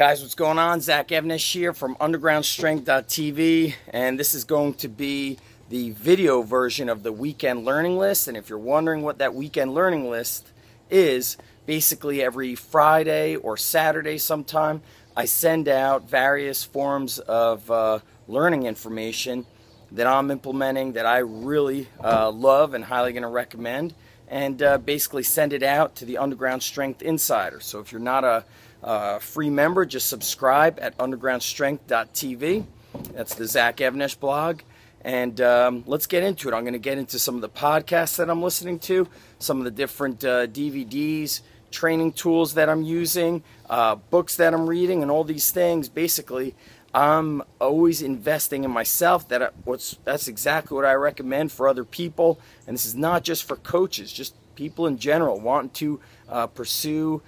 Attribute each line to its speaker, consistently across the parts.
Speaker 1: Guys, what's going on? Zach Evnish here from undergroundstrength.tv, and this is going to be the video version of the weekend learning list. And if you're wondering what that weekend learning list is, basically every Friday or Saturday sometime, I send out various forms of learning information that I'm implementing that I really love and highly going to recommend, and basically send it out to the Underground Strength Insider. So if you're not a free member, just subscribe at undergroundstrength.tv. That's the Zach Evnish blog. And let's get into it. I'm going to get into some of the podcasts that I'm listening to, some of the different DVDs, training tools that I'm using, books that I'm reading, and all these things. Basically, I'm always investing in myself. That's exactly what I recommend for other people. And this is not just for coaches, just people in general wanting to pursue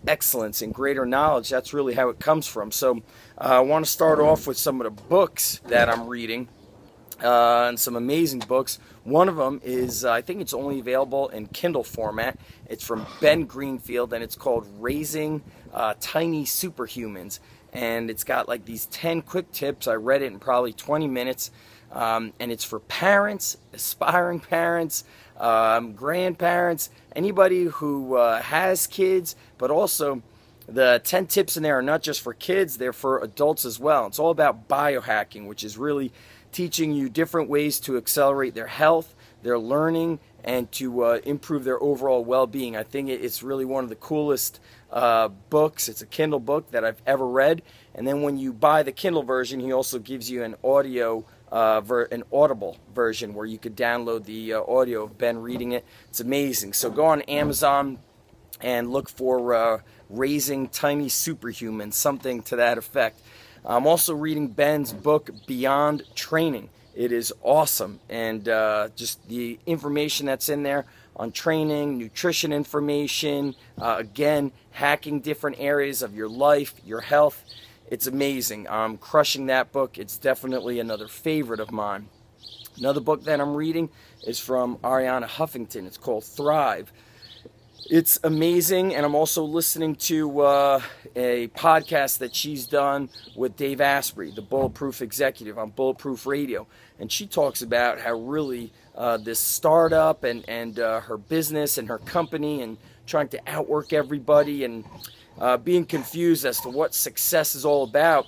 Speaker 1: excellence and greater knowledge. That's really how it comes from. So I want to start off with some of the books that I'm reading, and some amazing books. One of them is, I think it's only available in Kindle format. It's from Ben Greenfield, and it's called Raising Tiny Superhumans. And it's got like these 10 quick tips. I read it in probably 20 minutes. And it's for parents, aspiring parents, grandparents, anybody who has kids, but also the 10 tips in there are not just for kids, they're for adults as well. It's all about biohacking, which is really teaching you different ways to accelerate their health, their learning, and to improve their overall well-being. I think it's really one of the coolest books. It's a Kindle book that I've ever read. And then when you buy the Kindle version, he also gives you an an Audible version where you could download the audio of Ben reading it. It's amazing. So go on Amazon and look for Raising Tiny Superhumans, something to that effect. I'm also reading Ben's book, Beyond Training. It is awesome, and just the information that's in there on training, nutrition information, again, hacking different areas of your life, your health. It's amazing. I'm crushing that book. It's definitely another favorite of mine. Another book that I'm reading is from Ariana Huffington. It's called Thrive. It's amazing, and I'm also listening to a podcast that she's done with Dave Asprey, the Bulletproof Executive, on Bulletproof Radio. And she talks about how really this startup and her business and her company and trying to outwork everybody and being confused as to what success is all about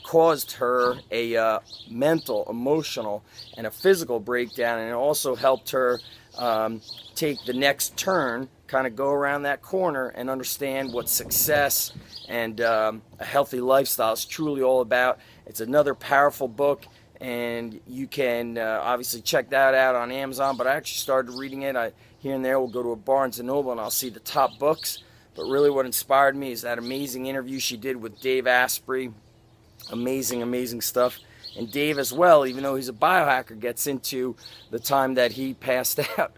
Speaker 1: caused her a mental, emotional, and a physical breakdown, and it also helped her take the next turn, kind of go around that corner and understand what success and a healthy lifestyle is truly all about. It's another powerful book, and you can obviously check that out on Amazon, but I actually started reading it. Here and there will go to a Barnes & Noble and I'll see the top books, but really what inspired me is that amazing interview she did with Dave Asprey. Amazing, amazing stuff. And Dave as well, even though he's a biohacker, gets into the time that he passed out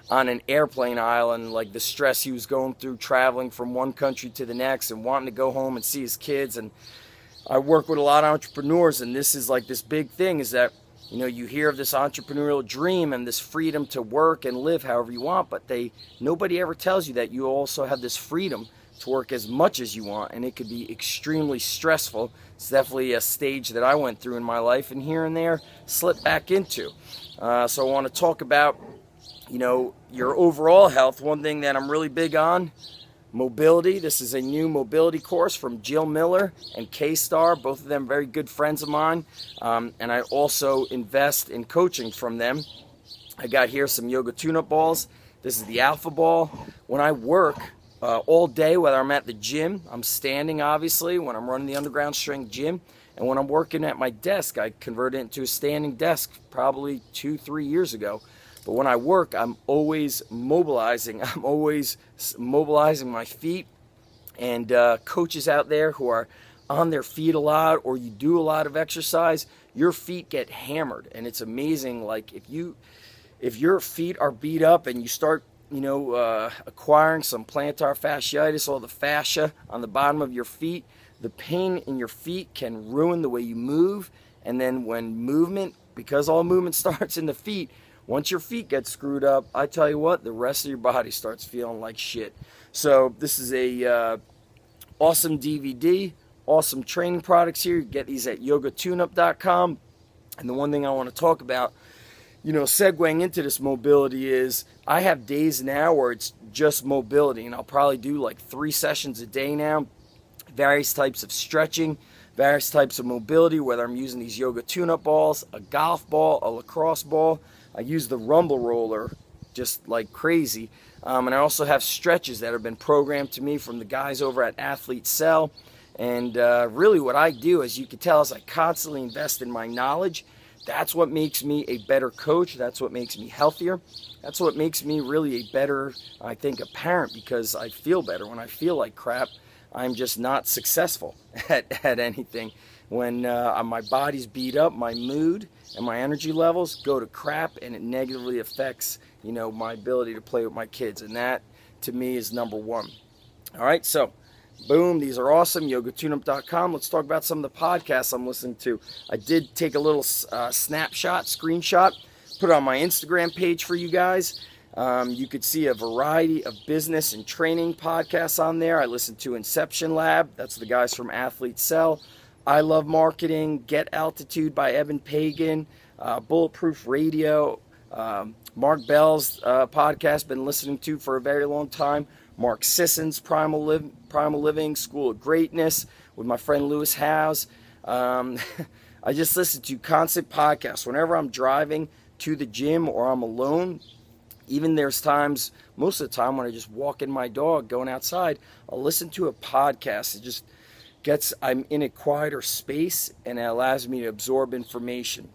Speaker 1: on an airplane aisle and like the stress he was going through traveling from one country to the next and wanting to go home and see his kids. And I work with a lot of entrepreneurs, and this is like this big thing is that, you know, you hear of this entrepreneurial dream and this freedom to work and live however you want, but nobody ever tells you that you also have this freedom to work as much as you want, and it could be extremely stressful. It's definitely a stage that I went through in my life, and here and there slip back into. So I want to talk about, you know, your overall health. One thing that I'm really big on, mobility. This is a new mobility course from Jill Miller and K-Star, both of them very good friends of mine, and I also invest in coaching from them. I got here some yoga tune-up balls. This is the Alpha Ball. When I work all day, whether I'm at the gym, I'm standing obviously when I'm running the Underground Strength gym, and when I'm working at my desk, I converted it into a standing desk probably 2-3 years ago. But when I work, I'm always mobilizing. I'm always mobilizing my feet. And coaches out there who are on their feet a lot, or you do a lot of exercise, your feet get hammered. And it's amazing, like if your feet are beat up and you start acquiring some plantar fasciitis, all the fascia on the bottom of your feet, the pain in your feet can ruin the way you move. And then when movement, because all movement starts in the feet, once your feet get screwed up, I tell you what, the rest of your body starts feeling like shit. So this is a awesome DVD, awesome training products here. You get these at yogatuneup.com. And the one thing I want to talk about, segueing into this mobility, is I have days now where it's just mobility, and I'll probably do like 3 sessions a day now, various types of stretching, various types of mobility, whether I'm using these yoga tune-up balls, a golf ball, a lacrosse ball. I use the rumble roller just like crazy. And I also have stretches that have been programmed to me from the guys over at Athlete Cell. And really what I do, as you can tell, is I constantly invest in my knowledge. That's what makes me a better coach. That's what makes me healthier. That's what makes me really a better, I think, a parent, because I feel better. When I feel like crap, I'm just not successful at anything. When my body's beat up, my mood and my energy levels go to crap, and it negatively affects, my ability to play with my kids. And that, to me, is number one. All right, so boom, these are awesome. yogatuneup.com. Let's talk about some of the podcasts I'm listening to. I did take a little screenshot, put it on my Instagram page for you guys. You could see a variety of business and training podcasts on there. I listen to Inception Lab. That's the guys from Athlete Cell. I Love Marketing, Get Altitude by Evan Pagan, Bulletproof Radio, Mark Bell's podcast, been listening to for a very long time. Mark Sisson's Primal Living, School of Greatness with my friend Lewis Howes. I just listen to constant podcasts whenever I'm driving to the gym or I'm alone. Even there's times, most of the time, when I just walk in my dog going outside, I'll listen to a podcast. It just I'm in a quieter space, and it allows me to absorb information.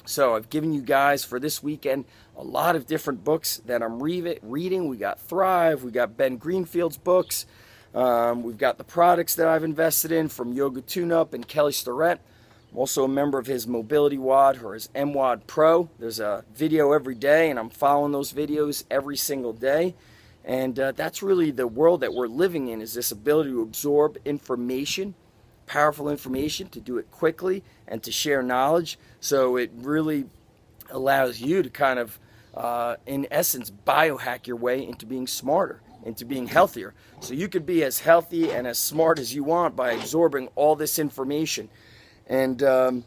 Speaker 1: So I've given you guys for this weekend a lot of different books that I'm reading. We got Thrive, we got Ben Greenfield's books, we've got the products that I've invested in from Yoga Tune-Up and Kelly Starrett. I'm also a member of his Mobility WOD, or his MWOD Pro. There's a video every day, and I'm following those videos every single day. And that's really the world that we're living in, is this ability to absorb information, powerful information, to do it quickly and to share knowledge. So it really allows you to kind of, in essence, biohack your way into being smarter, into being healthier. So you could be as healthy and as smart as you want by absorbing all this information. And, on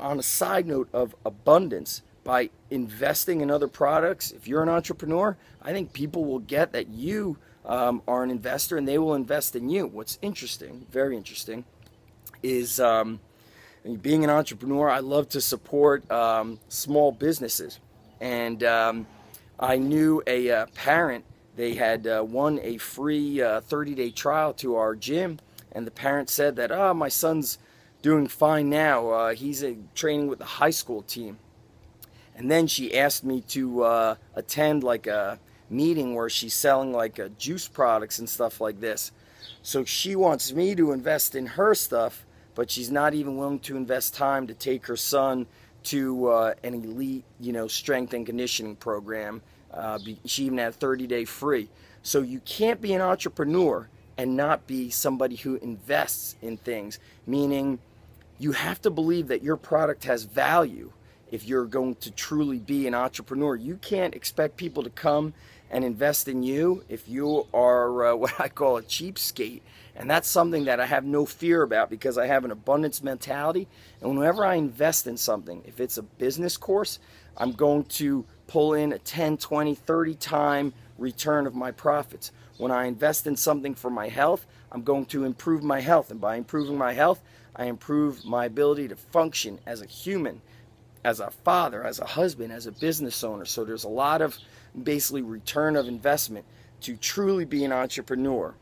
Speaker 1: a side note of abundance, by investing in other products, if you're an entrepreneur, I think people will get that you are an investor, and they will invest in you. What's interesting, very interesting, is being an entrepreneur, I love to support small businesses. And I knew a parent, they had won a free 30-day trial to our gym, and the parent said that, my son's doing fine now. He's training with the high school team. And then she asked me to attend like a meeting where she's selling like juice products and stuff like this. So she wants me to invest in her stuff, but she's not even willing to invest time to take her son to an elite, strength and conditioning program. She even had 30-day free. So you can't be an entrepreneur and not be somebody who invests in things, meaning you have to believe that your product has value. If you're going to truly be an entrepreneur, you can't expect people to come and invest in you if you are what I call a cheapskate. And that's something that I have no fear about, because I have an abundance mentality. And whenever I invest in something, if it's a business course, I'm going to pull in a 10, 20, 30 time return of my profits. When I invest in something for my health, I'm going to improve my health. And by improving my health, I improve my ability to function as a human, as a father, as a husband, as a business owner. So there's a lot of basically return of investment. To truly be an entrepreneur,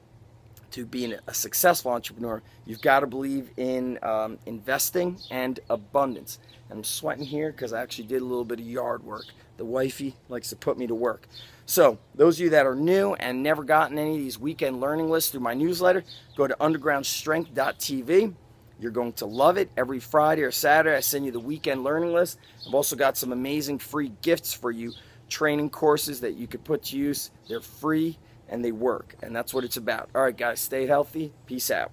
Speaker 1: to be a successful entrepreneur, you've got to believe in investing and abundance. And I'm sweating here because I actually did a little bit of yard work. The wifey likes to put me to work. So those of you that are new and never gotten any of these weekend learning lists through my newsletter, go to undergroundstrength.tv. You're going to love it. Every Friday or Saturday, I send you the weekend learning list. I've also got some amazing free gifts for you, training courses that you could put to use. They're free and they work, and that's what it's about. All right, guys, stay healthy. Peace out.